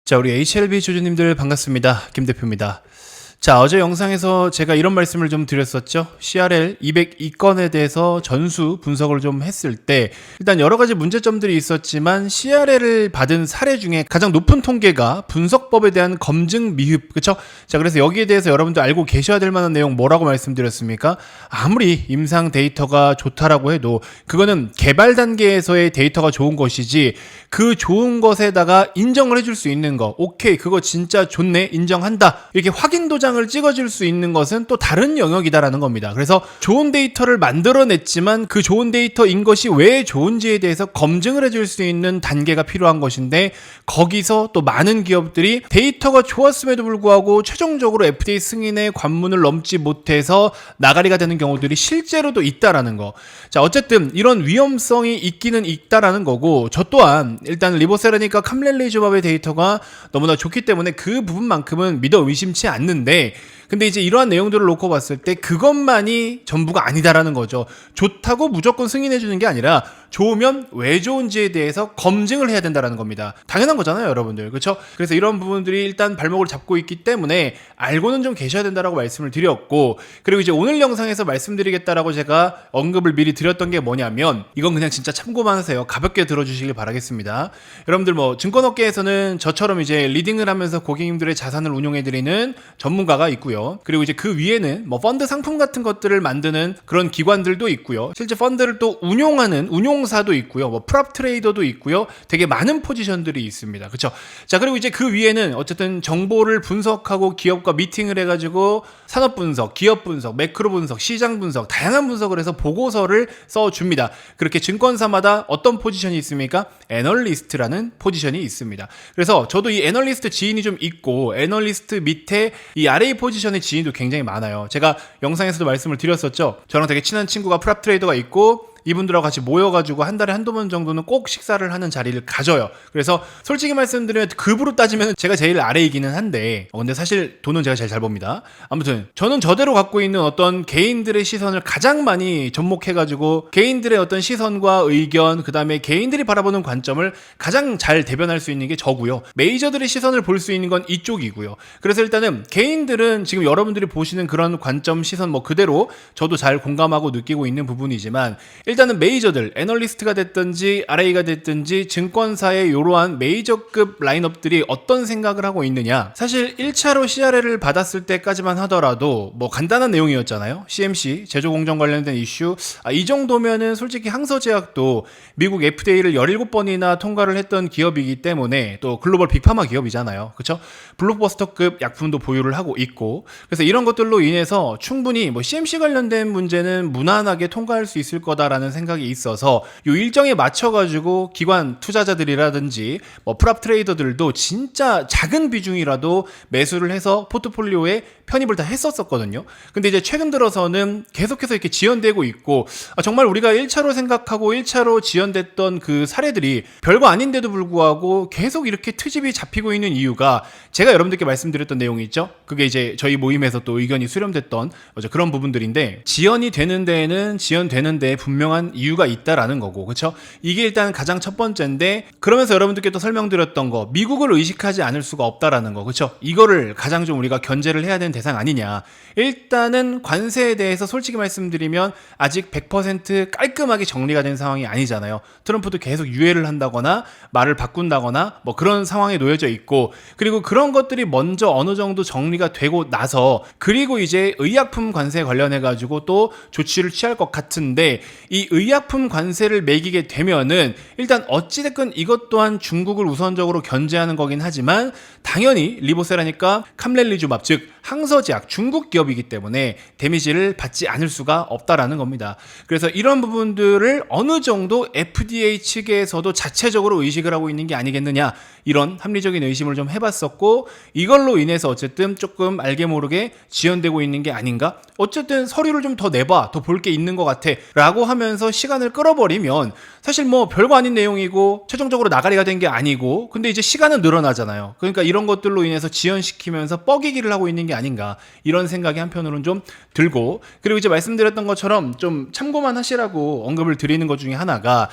자, 우리 HLB 주주님들 반갑습니다. 김 대표입니다. 자, 어제 영상에서 제가 이런 말씀을 좀 드렸었죠. CRL 202건에 대해서 전수 분석을 좀 했을 때 일단 여러 가지 문제점들이 있었지만 CRL을 받은 사례 중에 가장 높은 통계가 분석법에 대한 검증 미흡, 그쵸? 자, 그래서 여기에 대해서 여러분들 알고 계셔야 될 만한 내용 뭐라고 말씀드렸습니까? 아무리 임상 데이터가 좋다라고 해도 그거는 개발 단계에서의 데이터가 좋은 것이지 그 좋은 것에다가 인정을 해줄 수 있는 거, 오케이, 그거 진짜 좋네, 인정한다, 이렇게 확인 도장을 찍어줄 수 있는 것은 또 다른 영역이다라는 겁니다. 그래서 좋은 데이터를 만들어냈지만 그 좋은 데이터인 것이 왜 좋은지에 대해서 검증을 해줄 수 있는 단계가 필요한 것인데, 거기서 또 많은 기업들이 데이터가 좋았음에도 불구하고 최종적으로 FDA 승인의 관문을 넘지 못해서 나가리가 되는 경우들이 실제로도 있다라는 거. 자, 어쨌든 이런 위험성이 있기는 있다라는 거고, 저 또한 일단 리보세라니까 캄렐리조밥의 데이터가 너무나 좋기 때문에 그 부분만큼은 믿어 의심치 않는데, 근데 이제 이러한 내용들을 놓고 봤을 때 그것만이 전부가 아니다라는 거죠. 좋다고 무조건 승인해 주는 게 아니라 좋으면 왜 좋은지에 대해서 검증을 해야 된다라는 겁니다. 당연한 거잖아요, 여러분들. 그렇죠? 그래서 이런 부분들이 일단 발목을 잡고 있기 때문에 알고는 좀 계셔야 된다라고 말씀을 드렸고, 그리고 이제 오늘 영상에서 말씀드리겠다라고 제가 언급을 미리 드렸던 게 뭐냐면, 이건 그냥 진짜 참고만 하세요. 가볍게 들어주시길 바라겠습니다. 여러분들 뭐 증권업계에서는 저처럼 이제 리딩을 하면서 고객님들의 자산을 운용해드리는 전문가가 있고요. 그리고 이제 그 위에는 뭐 펀드 상품 같은 것들을 만드는 그런 기관들도 있고요. 실제 펀드를 또 운용하는 운용사도 있고요. 뭐 프랍 트레이더도 있고요. 되게 많은 포지션들이 있습니다. 그렇죠? 자, 그리고 이제 그 위에는 어쨌든 정보를 분석하고 기업과 미팅을 해가지고 산업 분석, 기업 분석, 매크로 분석, 시장 분석, 다양한 분석을 해서 보고서를 써줍니다. 그렇게 증권사마다 어떤 포지션이 있습니까? 애널리스트라는 포지션이 있습니다. 그래서 저도 이 애널리스트 지인이 좀 있고, 애널리스트 밑에 이 RA 포지션의 지인도 굉장히 많아요. 제가 영상에서도 말씀을 드렸었죠. 저랑 되게 친한 친구가 프랍 트레이더가 있고, 이분들하고 같이 모여가지고 한 달에 한두 번 정도는 꼭 식사를 하는 자리를 가져요. 그래서 솔직히 말씀드리면 급으로 따지면 제가 제일 아래이기는 한데, 근데 사실 돈은 제가 제일 잘 법니다. 아무튼 저는 저대로 갖고 있는 어떤 개인들의 시선을 가장 많이 접목해가지고 개인들의 어떤 시선과 의견, 그 다음에 개인들이 바라보는 관점을 가장 잘 대변할 수 있는 게 저고요. 메이저들의 시선을 볼 수 있는 건 이쪽이고요. 그래서 일단은 개인들은 지금 여러분들이 보시는 그런 관점, 시선 뭐 그대로 저도 잘 공감하고 느끼고 있는 부분이지만, 일단은 메이저들, 애널리스트가 됐든지 RA가 됐든지 증권사의 이러한 메이저급 라인업들이 어떤 생각을 하고 있느냐. 사실 1차로 CRL을 받았을 때까지만 하더라도 뭐 간단한 내용이었잖아요. CMC, 제조공정 관련된 이슈. 이 정도면은 솔직히 항서제약도 미국 FDA를 17번이나 통과를 했던 기업이기 때문에, 또 글로벌 빅파마 기업이잖아요. 그렇죠? 블록버스터급 약품도 보유를 하고 있고, 그래서 이런 것들로 인해서 충분히 뭐 CMC 관련된 문제는 무난하게 통과할 수 있을 거다라는 생각이 있어서 요 일정에 맞춰가지고 기관 투자자들이라든지 뭐 프랍 트레이더들도 진짜 작은 비중이라도 매수를 해서 포트폴리오에 편입을 다 했었거든요. 근데 이제 최근 들어서는 계속해서 이렇게 지연되고 있고, 정말 우리가 1차로 생각하고 1차로 지연됐던 그 사례들이 별거 아닌데도 불구하고 계속 이렇게 트집이 잡히고 있는 이유가, 제가 여러분들께 말씀드렸던 내용이 있죠. 그게 이제 저희 모임에서 또 의견이 수렴됐던 그런 부분들인데, 지연이 되는 데에는 지연되는 데에 분명한 이유가 있다라는 거고, 그렇죠? 이게 일단 가장 첫 번째인데, 그러면서 여러분들께 또 설명드렸던 거, 미국을 의식하지 않을 수가 없다라는 거, 그렇죠? 이거를 가장 좀 우리가 견제를 해야 되는 대상 아니냐. 일단은 관세에 대해서 솔직히 말씀드리면 아직 100% 깔끔하게 정리가 된 상황이 아니잖아요. 트럼프도 계속 유예를 한다거나 말을 바꾼다거나 뭐 그런 상황에 놓여져 있고, 그리고 그런 것들이 먼저 어느 정도 정리가 되고 나서, 그리고 이제 의약품 관세 관련해 가지고 또 조치를 취할 것 같은데, 이 의약품 관세를 매기게 되면은 일단 어찌됐건 이것 또한 중국을 우선적으로 견제하는 거긴 하지만, 당연히 리보세라니까 캄렐리조밥, 즉 항서제약, 중국 기업이기 때문에 데미지를 받지 않을 수가 없다라는 겁니다. 그래서 이런 부분들을 어느 정도 FDA 측에서도 자체적으로 의식을 하고 있는 게 아니겠느냐, 이런 합리적인 의심을 좀 해봤었고, 이걸로 인해서 어쨌든 조금 알게 모르게 지연되고 있는 게 아닌가. 어쨌든 서류를 좀 더 내봐, 더 볼 게 있는 것 같아 라고 하면서 시간을 끌어버리면 사실 뭐 별거 아닌 내용이고 최종적으로 나가리가 된 게 아니고, 근데 이제 시간은 늘어나잖아요. 그러니까 이런 것들로 인해서 지연시키면서 뻐기기를 하고 있는 게 게 아닌가 이런 생각이 한편으로는 좀 들고, 그리고 이제 말씀드렸던 것처럼 좀 참고만 하시라고 언급을 드리는 것 중에 하나가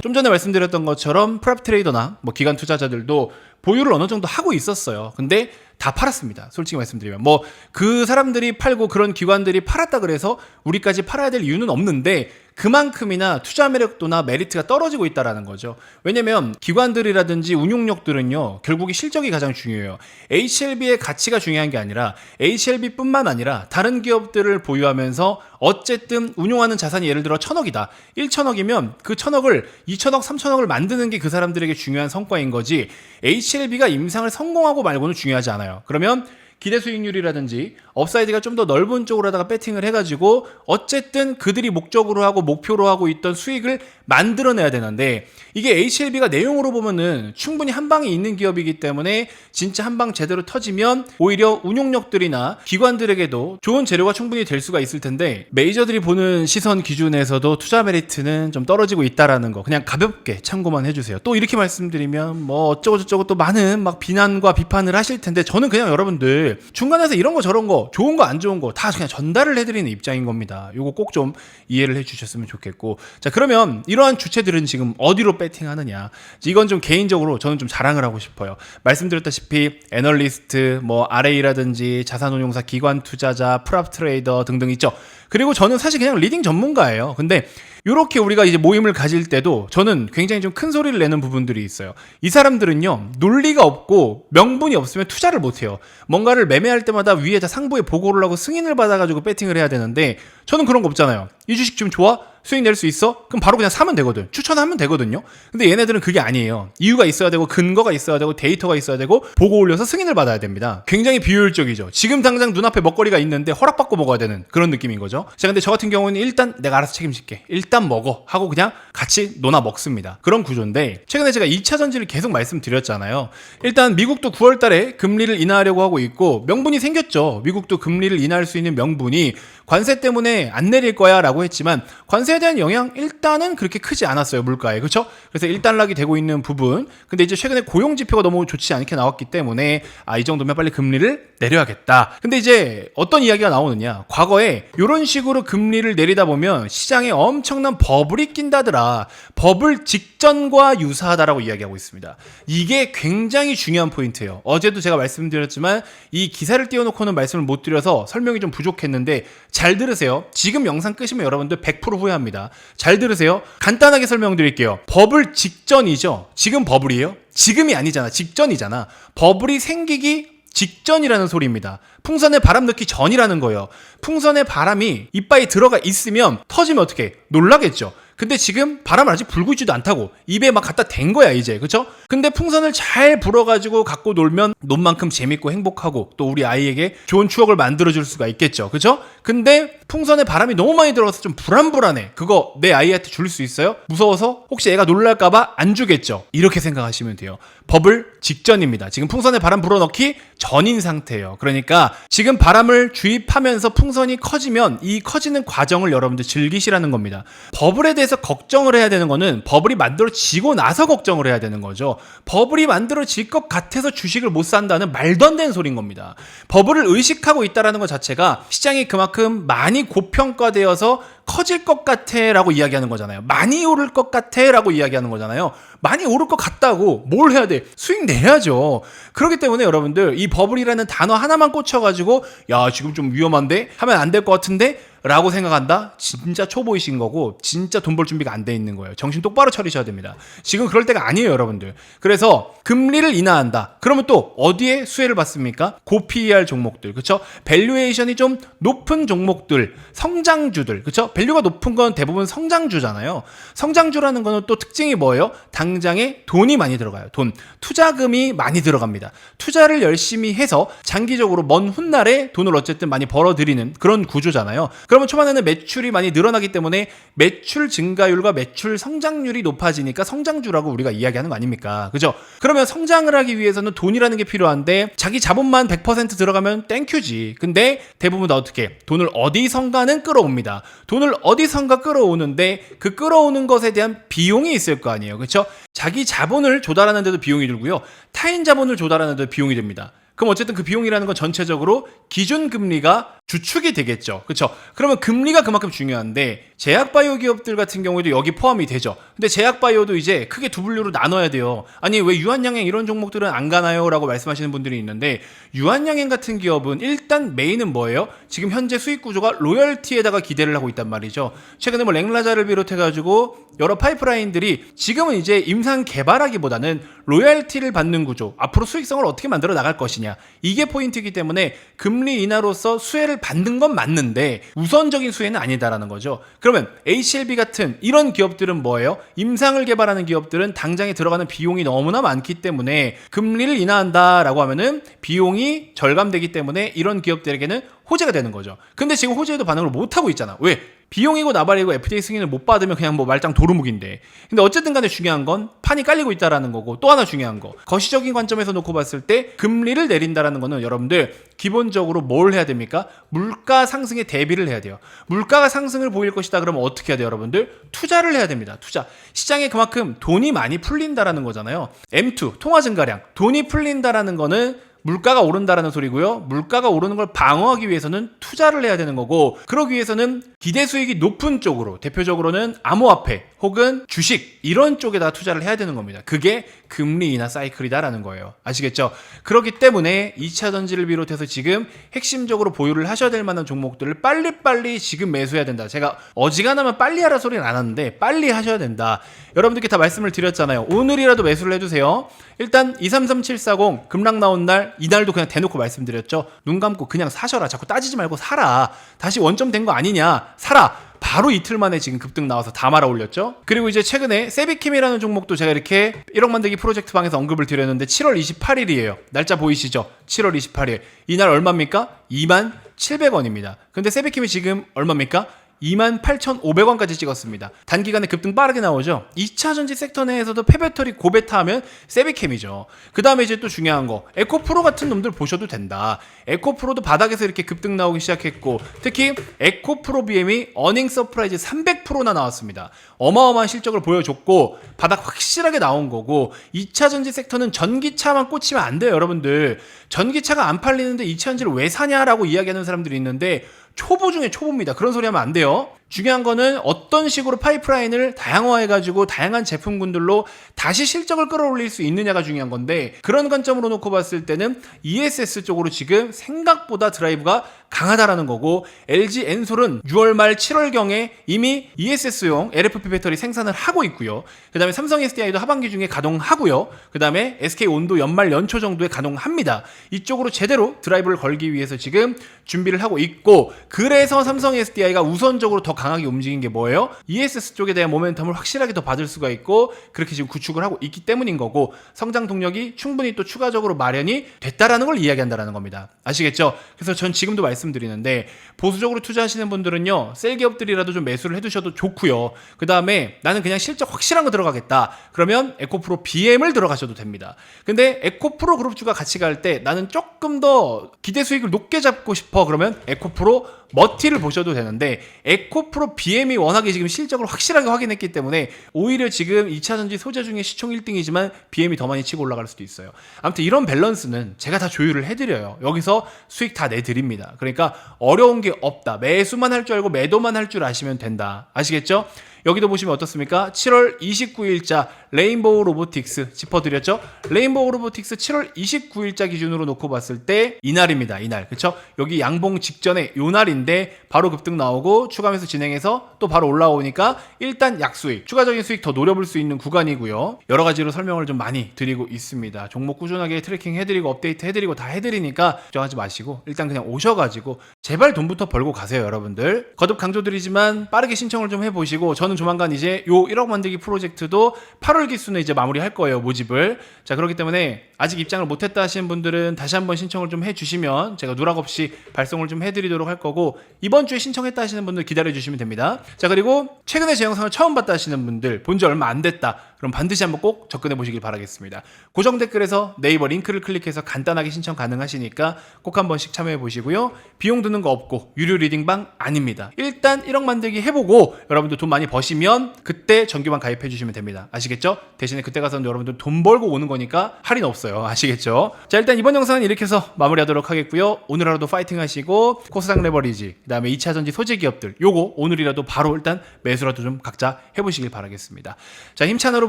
좀 전에 말씀드렸던 것처럼 프랍 트레이더나 뭐 기관 투자자들도 보유를 어느 정도 하고 있었어요. 근데 다 팔았습니다. 솔직히 말씀드리면 뭐 그 사람들이 팔고 그런 기관들이 팔았다 그래서 우리까지 팔아야 될 이유는 없는데 그만큼이나 투자 매력도나 메리트가 떨어지고 있다라는 거죠. 왜냐면 기관들이라든지 운용력들은요 결국에 실적이 가장 중요해요. HLB의 가치가 중요한 게 아니라 HLB뿐만 아니라 다른 기업들을 보유하면서 어쨌든 운용하는 자산이 예를 들어 1,000억이다. 1,000억이면 그 1,000억을 2,000억, 3,000억을 만드는 게 그 사람들에게 중요한 성과인 거지 HLB가 임상을 성공하고 말고는 중요하지 않아요. 그러면 기대 수익률이라든지 업사이드가 좀 더 넓은 쪽으로 하다가 배팅을 해가지고 어쨌든 그들이 목적으로 하고 목표로 하고 있던 수익을 만들어내야 되는데, 이게 HLB가 내용으로 보면은 충분히 한 방이 있는 기업이기 때문에 진짜 한 방 제대로 터지면 오히려 운용력들이나 기관들에게도 좋은 재료가 충분히 될 수가 있을 텐데, 메이저들이 보는 시선 기준에서도 투자 메리트는 좀 떨어지고 있다라는 거 그냥 가볍게 참고만 해주세요. 또 이렇게 말씀드리면 뭐 어쩌고 저쩌고 또 많은 막 비난과 비판을 하실 텐데, 저는 그냥 여러분들 중간에서 이런 거 저런 거 좋은 거 안 좋은 거 다 그냥 전달을 해드리는 입장인 겁니다. 요거 꼭 좀 이해를 해주셨으면 좋겠고, 자 그러면 이러한 주체들은 지금 어디로 배팅하느냐, 이건 좀 개인적으로 저는 좀 자랑을 하고 싶어요. 말씀드렸다시피 애널리스트, 뭐 RA라든지 자산운용사, 기관 투자자, 프랍 트레이더 등등 있죠. 그리고 저는 사실 그냥 리딩 전문가예요. 근데 이렇게 우리가 이제 모임을 가질 때도 저는 굉장히 좀 큰 소리를 내는 부분들이 있어요. 이 사람들은요 논리가 없고 명분이 없으면 투자를 못해요. 뭔가를 매매할 때마다 위에다 상부에 보고를 하고 승인을 받아가지고 배팅을 해야 되는데, 저는 그런 거 없잖아요. 이 주식 지금 좋아? 수익 낼 수 있어? 그럼 바로 그냥 사면 되거든. 추천하면 되거든요. 근데 얘네들은 그게 아니에요. 이유가 있어야 되고 근거가 있어야 되고 데이터가 있어야 되고 보고 올려서 승인을 받아야 됩니다. 굉장히 비효율적이죠. 지금 당장 눈앞에 먹거리가 있는데 허락받고 먹어야 되는 그런 느낌인 거죠. 자, 근데 저 같은 경우는 일단 내가 알아서 책임질게, 일단 먹어 하고 그냥 같이 논아 먹습니다. 그런 구조인데, 최근에 제가 2차 전지를 계속 말씀드렸잖아요. 일단 미국도 9월 달에 금리를 인하하려고 하고 있고 명분이 생겼죠. 미국도 금리를 인하할 수 있는 명분이 관세 때문에 안 내릴 거야 라고 했지만 관세에 대한 영향 일단은 그렇게 크지 않았어요, 물가에. 그렇죠? 그래서 일단락이 되고 있는 부분. 근데 이제 최근에 고용 지표가 너무 좋지 않게 나왔기 때문에 이 정도면 빨리 금리를 내려야겠다. 근데 이제 어떤 이야기가 나오느냐, 과거에 이런 식으로 금리를 내리다 보면 시장에 엄청난 버블이 낀다더라. 버블 직전과 유사하다라고 이야기하고 있습니다. 이게 굉장히 중요한 포인트예요. 어제도 제가 말씀드렸지만 이 기사를 띄워놓고는 말씀을 못 드려서 설명이 좀 부족했는데 잘 들으세요. 지금 영상 끄시면 여러분들 100% 후회합니다. 잘 들으세요. 간단하게 설명드릴게요. 버블 직전이죠. 지금 버블이에요? 지금이 아니잖아. 직전이잖아. 버블이 생기기 직전이라는 소리입니다. 풍선에 바람 넣기 전이라는 거예요. 풍선에 바람이 이빨에 들어가 있으면 터지면 어떻게? 놀라겠죠. 근데 지금 바람을 아직 불고 있지도 않다고 입에 막 갖다 댄 거야 이제. 그쵸? 근데 풍선을 잘 불어가지고 갖고 놀면 논만큼 재밌고 행복하고 또 우리 아이에게 좋은 추억을 만들어줄 수가 있겠죠. 그쵸? 근데 풍선에 바람이 너무 많이 들어가서 좀 불안불안해. 그거 내 아이한테 줄 수 있어요? 무서워서 혹시 애가 놀랄까봐 안 주겠죠. 이렇게 생각하시면 돼요. 버블 직전입니다. 지금 풍선에 바람 불어넣기 전인 상태예요. 그러니까 지금 바람을 주입하면서 풍선이 커지면 이 커지는 과정을 여러분들 즐기시라는 겁니다. 버블에 대해서 걱정을 해야 되는 거는 버블이 만들어지고 나서 걱정을 해야 되는 거죠. 버블이 만들어질 것 같아서 주식을 못 산다는 말도 안 되는 소리인 겁니다. 버블을 의식하고 있다는 것 자체가 시장이 그만큼 많이 고평가되어서 커질 것 같아 라고 이야기하는 거잖아요. 많이 오를 것 같아 라고 이야기하는 거잖아요. 많이 오를 것 같다고 뭘 해야 돼? 수익 내야죠. 그렇기 때문에 여러분들 이 버블이라는 단어 하나만 꽂혀가지고 야 지금 좀 위험한데? 하면 안 될 것 같은데? 라고 생각한다? 진짜 초보이신 거고 진짜 돈 벌 준비가 안 돼 있는 거예요. 정신 똑바로 차리셔야 됩니다. 지금 그럴 때가 아니에요, 여러분들. 그래서 금리를 인하한다. 그러면 또 어디에 수혜를 받습니까? 고 PER 종목들, 그쵸? 밸류에이션이 좀 높은 종목들, 성장주들, 그쵸? 밸류가 높은 건 대부분 성장주잖아요. 성장주라는 거는 또 특징이 뭐예요? 당장에 돈이 많이 들어가요. 돈. 투자금이 많이 들어갑니다. 투자를 열심히 해서 장기적으로 먼 훗날에 돈을 어쨌든 많이 벌어들이는 그런 구조잖아요. 그러면 초반에는 매출이 많이 늘어나기 때문에 매출 증가율과 매출 성장률이 높아지니까 성장주라고 우리가 이야기하는 거 아닙니까? 그죠? 그러면 성장을 하기 위해서는 돈이라는 게 필요한데 자기 자본만 100% 들어가면 땡큐지. 근데 대부분 다 어떻게? 돈을 어디선가는 끌어옵니다. 돈을 어디선가 끌어오는데 그 끌어오는 것에 대한 비용이 있을 거 아니에요. 그렇죠? 자기 자본을 조달하는 데도 비용이 들고요. 타인 자본을 조달하는 데도 비용이 듭니다. 그럼 어쨌든 그 비용이라는 건 전체적으로 기준금리가 주축이 되겠죠. 그렇죠? 그러면 금리가 그만큼 중요한데 제약바이오 기업들 같은 경우에도 여기 포함이 되죠. 근데 제약바이오도 이제 크게 두 분류로 나눠야 돼요. 아니 왜 유한양행 이런 종목들은 안 가나요? 라고 말씀하시는 분들이 있는데 유한양행 같은 기업은 일단 메인은 뭐예요? 지금 현재 수익 구조가 로열티에다가 기대를 하고 있단 말이죠. 최근에 뭐 랭라자를 비롯해가지고 여러 파이프라인들이 지금은 이제 임상 개발하기보다는 로열티를 받는 구조, 앞으로 수익성을 어떻게 만들어 나갈 것이냐, 이게 포인트이기 때문에 금리 인하로서 수혜를 받는 건 맞는데 우선적인 수혜는 아니다라는 거죠. 그러면 HLB 같은 이런 기업들은 뭐예요? 임상을 개발하는 기업들은 당장에 들어가는 비용이 너무나 많기 때문에 금리를 인하한다라고 하면은 비용이 절감되기 때문에 이런 기업들에게는 호재가 되는 거죠. 근데 지금 호재에도 반응을 못 하고 있잖아. 왜? 비용이고 나발이고 FDA 승인을 못 받으면 그냥 뭐 말짱 도루묵인데. 근데 어쨌든 간에 중요한 건 판이 깔리고 있다라는 거고, 또 하나 중요한 거, 거시적인 관점에서 놓고 봤을 때 금리를 내린다라는 거는 여러분들 기본적으로 뭘 해야 됩니까? 물가 상승에 대비를 해야 돼요. 물가가 상승을 보일 것이다 그러면 어떻게 해야 돼요, 여러분들? 투자를 해야 됩니다. 투자. 시장에 그만큼 돈이 많이 풀린다라는 거잖아요. M2 통화 증가량, 돈이 풀린다라는 거는 물가가 오른다라는 소리고요. 물가가 오르는 걸 방어하기 위해서는 투자를 해야 되는 거고, 그러기 위해서는 기대 수익이 높은 쪽으로, 대표적으로는 암호화폐 혹은 주식 이런 쪽에다 투자를 해야 되는 겁니다. 그게 금리 인하 사이클이다라는 거예요. 아시겠죠? 그렇기 때문에 2차 전지를 비롯해서 지금 핵심적으로 보유를 하셔야 될 만한 종목들을 빨리빨리 지금 매수해야 된다. 제가 어지간하면 빨리 하라 소리는 안 하는데 빨리 하셔야 된다. 여러분들께 다 말씀을 드렸잖아요. 오늘이라도 매수를 해주세요. 일단 233740 급락 나온 날, 이날도 그냥 대놓고 말씀드렸죠. 눈 감고 그냥 사셔라. 자꾸 따지지 말고 사라. 다시 원점 된 거 아니냐. 사라. 바로 이틀 만에 지금 급등 나와서 다 말아 올렸죠. 그리고 이제 최근에 세비킴이라는 종목도 제가 이렇게 1억 만들기 프로젝트 방에서 언급을 드렸는데 7월 28일이에요. 날짜 보이시죠? 7월 28일. 이날 얼마입니까? 27,700원입니다. 근데 세비킴이 지금 얼마입니까? 28,500원까지 찍었습니다. 단기간에 급등 빠르게 나오죠. 2차전지 섹터 내에서도 폐배터리 고베타 하면 세비캠이죠. 그 다음에 이제 또 중요한 거, 에코프로 같은 놈들 보셔도 된다. 에코프로도 바닥에서 이렇게 급등 나오기 시작했고, 특히 에코프로 BM이 어닝 서프라이즈 300%나 나왔습니다. 어마어마한 실적을 보여줬고 바닥 확실하게 나온 거고, 2차전지 섹터는 전기차만 꽂히면 안 돼요. 여러분들, 전기차가 안 팔리는데 2차전지를 왜 사냐라고 이야기하는 사람들이 있는데 초보 중에 초보입니다. 그런 소리 하면 안 돼요. 중요한 거는 어떤 식으로 파이프라인을 다양화해가지고 다양한 제품군들로 다시 실적을 끌어올릴 수 있느냐가 중요한 건데, 그런 관점으로 놓고 봤을 때는 ESS 쪽으로 지금 생각보다 드라이브가 강하다라는 거고, LG 엔솔은 6월 말 7월경에 이미 ESS용 LFP 배터리 생산을 하고 있고요. 그 다음에 삼성 SDI도 하반기 중에 가동하고요. 그 다음에 SK 온도 연말 연초 정도에 가동합니다. 이쪽으로 제대로 드라이브를 걸기 위해서 지금 준비를 하고 있고, 그래서 삼성 SDI가 우선적으로 더 강하게 움직인 게 뭐예요? ESS 쪽에 대한 모멘텀을 확실하게 더 받을 수가 있고, 그렇게 지금 구축을 하고 있기 때문인 거고, 성장 동력이 충분히 또 추가적으로 마련이 됐다라는 걸 이야기한다라는 겁니다. 아시겠죠? 그래서 전 지금도 말씀드리는데, 보수적으로 투자하시는 분들은요, 셀 기업들이라도 좀 매수를 해두셔도 좋고요. 그 다음에 나는 그냥 실적 확실한 거 들어가겠다. 그러면 에코프로 BM을 들어가셔도 됩니다. 근데 에코프로 그룹주가 같이 갈 때 나는 조금 더 기대 수익을 높게 잡고 싶어. 그러면 에코프로 머티를 보셔도 되는데, 에코프로 BM이 워낙에 지금 실적을 확실하게 확인했기 때문에 오히려 지금 2차전지 소재 중에 시총 1등이지만 BM이 더 많이 치고 올라갈 수도 있어요. 아무튼 이런 밸런스는 제가 다 조율을 해드려요. 여기서 수익 다 내드립니다. 그러니까 어려운 게 없다. 매수만 할 줄 알고 매도만 할 줄 아시면 된다. 아시겠죠? 여기도 보시면 어떻습니까? 7월 29일자 레인보우 로보틱스 짚어드렸죠? 레인보우 로보틱스 7월 29일자 기준으로 놓고 봤을 때 이날입니다. 이날. 그쵸? 여기 양봉 직전에 요 날인데 바로 급등 나오고 추가 매수 진행해서 또 바로 올라오니까 일단 약수익, 추가적인 수익 더 노려볼 수 있는 구간이고요. 여러 가지로 설명을 좀 많이 드리고 있습니다. 종목 꾸준하게 트래킹 해드리고 업데이트 해드리고 다 해드리니까 걱정하지 마시고 일단 그냥 오셔가지고 제발 돈부터 벌고 가세요, 여러분들. 거듭 강조드리지만 빠르게 신청을 좀 해보시고, 저는 조만간 이제 요 1억 만들기 프로젝트도 8월 기순에 이제 마무리할 거예요, 모집을. 자, 그렇기 때문에 아직 입장을 못했다 하시는 분들은 다시 한번 신청을 좀 해주시면 제가 누락 없이 발송을 좀 해드리도록 할 거고, 이번 주에 신청했다 하시는 분들 기다려주시면 됩니다. 자, 그리고 최근에 제 영상을 처음 봤다 하시는 분들, 본 지 얼마 안 됐다, 그럼 반드시 한번 꼭 접근해 보시길 바라겠습니다. 고정 댓글에서 네이버 링크를 클릭해서 간단하게 신청 가능하시니까 꼭 한 번씩 참여해 보시고요. 비용 드는 거 없고 유료 리딩방 아닙니다. 일단 1억 만들기 해보고 여러분들 돈 많이 버시면 그때 정규반 가입해 주시면 됩니다. 아시겠죠? 대신에 그때 가서는 여러분들 돈 벌고 오는 거니까 할인 없어요. 아시겠죠? 자, 일단 이번 영상은 이렇게 해서 마무리하도록 하겠고요. 오늘 하루도 파이팅 하시고 코스닥 레버리지, 그 다음에 2차전지 소재 기업들, 요거 오늘이라도 바로 일단 매수라도 좀 각자 해보시길 바라겠습니다. 자, 힘찬 하루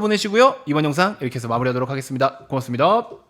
보내시고요. 이번 영상 이렇게 해서 마무리하도록 하겠습니다. 고맙습니다.